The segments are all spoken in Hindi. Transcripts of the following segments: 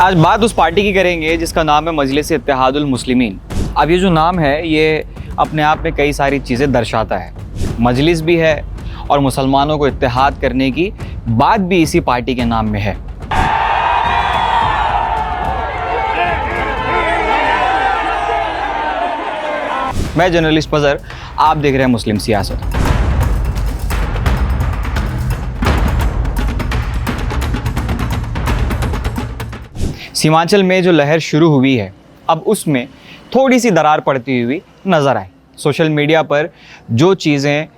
आज बात उस पार्टी की करेंगे जिसका नाम है मजलिस इत्तेहादुल मुस्लिमीन। अब ये जो नाम है ये अपने आप में कई सारी चीज़ें दर्शाता है। मजलिस भी है और मुसलमानों को इत्तेहाद करने की बात भी इसी पार्टी के नाम में है। मैं जर्नलिस्ट पजर, आप देख रहे हैं मुस्लिम सियासत। सीमांचल में जो लहर शुरू हुई है अब उसमें थोड़ी सी दरार पड़ती हुई नज़र आई। सोशल मीडिया पर जो चीज़ें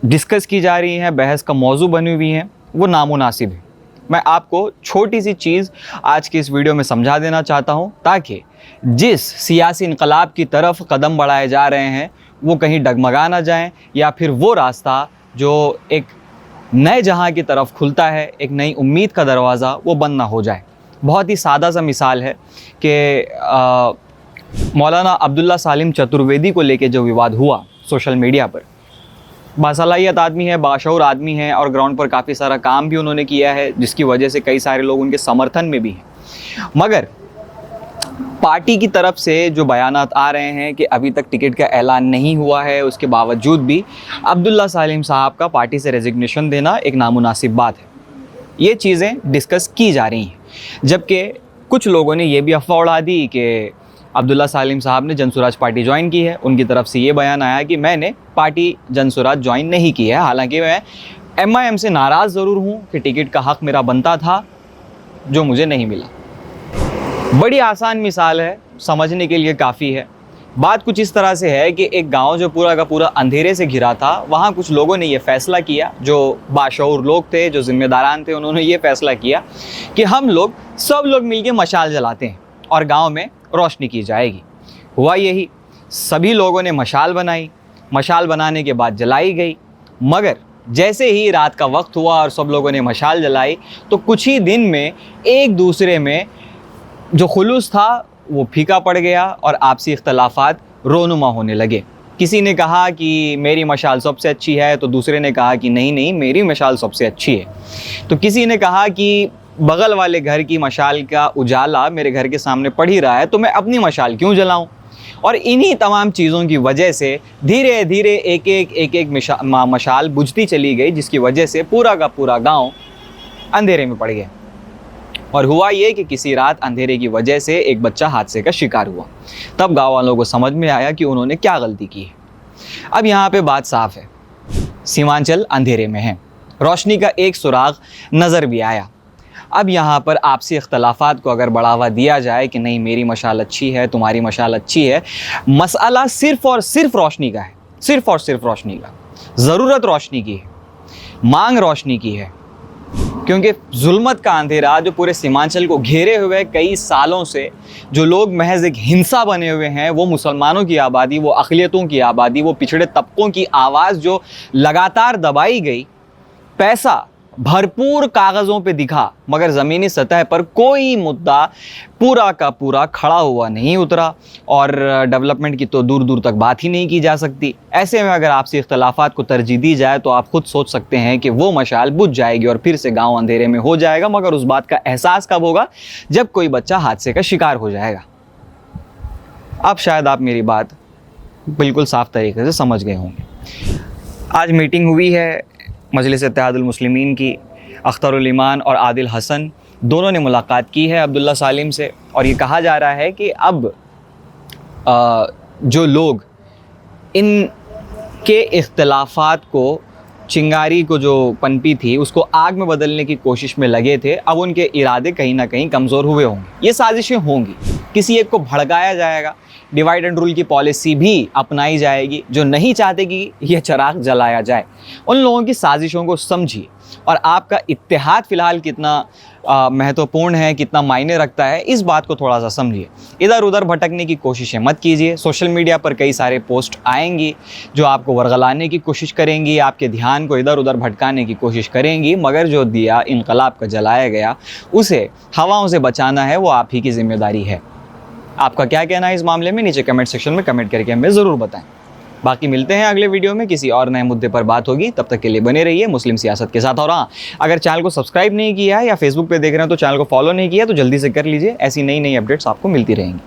डिस्कस की जा रही हैं, बहस का मौजू बनी हुई हैं, वो नामुनासिब है। मैं आपको छोटी सी चीज़ आज की इस वीडियो में समझा देना चाहता हूँ ताकि जिस सियासी इनकलाब की तरफ कदम बढ़ाए जा रहे हैं वो कहीं डगमगा ना जाएं या फिर वो रास्ता जो एक नए जहां की तरफ खुलता है, एक नई उम्मीद का दरवाज़ा, वो बंद ना हो जाए। बहुत ही सादा सा मिसाल है कि मौलाना अब्दुल्ला सालिम चतुर्वेदी को लेके जो विवाद हुआ सोशल मीडिया पर, बासलाहियत आदमी है, बाशऊर आदमी है और ग्राउंड पर काफ़ी सारा काम भी उन्होंने किया है जिसकी वजह से कई सारे लोग उनके समर्थन में भी हैं। मगर पार्टी की तरफ से जो बयानात आ रहे हैं कि अभी तक टिकट का ऐलान नहीं हुआ है, उसके बावजूद भी अब्दुल्ला सालिम साहब का पार्टी से रेजिग्नेशन देना एक नामुनासिब बात है। ये चीज़ें डिस्कस की जा रही हैं, जबकि कुछ लोगों ने यह भी अफवाह उड़ा दी कि अब्दुल्ला सालिम साहब ने जनसुराज पार्टी ज्वाइन की है। उनकी तरफ से ये बयान आया कि मैंने पार्टी जनसुराज ज्वाइन नहीं की है, हालांकि मैं MIM से नाराज़ ज़रूर हूँ कि टिकट का हक़ मेरा बनता था जो मुझे नहीं मिला। बड़ी आसान मिसाल है, समझने के लिए काफ़ी है। बात कुछ इस तरह से है कि एक गांव जो पूरा का पूरा अंधेरे से घिरा था, वहाँ कुछ लोगों ने ये फ़ैसला किया, जो बाशऊर लोग थे, जो ज़िम्मेदारान थे, उन्होंने ये फ़ैसला किया कि हम लोग सब लोग मिलके मशाल जलाते हैं और गांव में रोशनी की जाएगी। हुआ यही, सभी लोगों ने मशाल बनाई, मशाल बनाने के बाद जलाई गई। मगर जैसे ही रात का वक्त हुआ और सब लोगों ने मशाल जलाई तो कुछ ही दिन में एक दूसरे में जो खुलूस था वो फीका पड़ गया और आपसी इख्तलाफात रोनुमा होने लगे। किसी ने कहा कि मेरी मशाल सबसे अच्छी है तो दूसरे ने कहा कि नहीं नहीं, मेरी मशाल सबसे अच्छी है। तो किसी ने कहा कि बगल वाले घर की मशाल का उजाला मेरे घर के सामने पड़ ही रहा है तो मैं अपनी मशाल क्यों जलाऊं। और इन्हीं तमाम चीज़ों की वजह से धीरे धीरे एक एक मशाल बुझती चली गई, जिसकी वजह से पूरा का पूरा गांव अंधेरे में पड़ गया। और हुआ ये कि किसी रात अंधेरे की वजह से एक बच्चा हादसे का शिकार हुआ। तब गाँव वालों को समझ में आया कि उन्होंने क्या गलती की है। अब यहाँ पे बात साफ है, सीमांचल अंधेरे में है, रोशनी का एक सुराग नज़र भी आया। अब यहाँ पर आपसी इख्तलाफात को अगर बढ़ावा दिया जाए कि नहीं मेरी मशाल अच्छी है, तुम्हारी मशाल अच्छी है, मसला सिर्फ़ और सिर्फ रोशनी का है, सिर्फ़ और सिर्फ रोशनी का। ज़रूरत रोशनी की है, मांग रोशनी की है, क्योंकि जुल्मत का अंधेरा जो पूरे सीमांचल को घेरे हुए कई सालों से जो लोग महज एक हिंसा बने हुए हैं, वो मुसलमानों की आबादी, वो अक़लियतों की आबादी, वो पिछड़े तबकों की आवाज़ जो लगातार दबाई गई, पैसा भरपूर कागज़ों पे दिखा मगर ज़मीनी सतह पर कोई मुद्दा पूरा का पूरा खड़ा हुआ नहीं उतरा और डेवलपमेंट की तो दूर दूर तक बात ही नहीं की जा सकती। ऐसे में अगर आपसी इख्तलाफात को तरजीह दी जाए तो आप खुद सोच सकते हैं कि वो मशाल बुझ जाएगी और फिर से गांव अंधेरे में हो जाएगा। मगर उस बात का एहसास कब होगा? जब कोई बच्चा हादसे का शिकार हो जाएगा। अब शायद आप मेरी बात बिल्कुल साफ़ तरीके से समझ गए होंगे। आज मीटिंग हुई है मजलिस इत्तेहादुल मुस्लिमीन की। अख्तरुल ईमान और आदिल हसन दोनों ने मुलाकात की है अब्दुल्ला सालिम से और ये कहा जा रहा है कि अब जो लोग इनके इख्तलाफात को, चिंगारी को जो पनपी थी उसको आग में बदलने की कोशिश में लगे थे, अब उनके इरादे कहीं ना कहीं कमज़ोर हुए होंगे। ये साजिशें होंगी, किसी एक को भड़काया जाएगा, डिवाइड एंड रूल की पॉलिसी भी अपनाई जाएगी। जो नहीं चाहते कि यह चिराग जलाया जाए, उन लोगों की साजिशों को समझिए और आपका इत्तेहाद फ़िलहाल कितना महत्वपूर्ण है, कितना मायने रखता है, इस बात को थोड़ा सा समझिए। इधर उधर भटकने की कोशिशें मत कीजिए। सोशल मीडिया पर कई सारे पोस्ट आएंगी जो आपको वर्गलाने की कोशिश करेंगी, आपके ध्यान को इधर उधर भटकाने की कोशिश करेंगी, मगर जो दिया इनकलाब का जलाया गया उसे हवाओं से बचाना है, वो आप ही की जिम्मेदारी है। आपका क्या कहना है इस मामले में? नीचे कमेंट सेक्शन में कमेंट करके हमें ज़रूर बताएं। बाकी मिलते हैं अगले वीडियो में, किसी और नए मुद्दे पर बात होगी। तब तक के लिए बने रहिए मुस्लिम सियासत के साथ। और हाँ, अगर चैनल को सब्सक्राइब नहीं किया है या फेसबुक पे देख रहे हैं तो चैनल को फॉलो नहीं किया तो जल्दी से कर लीजिए, ऐसी नई नई अपडेट्स आपको मिलती रहेंगी।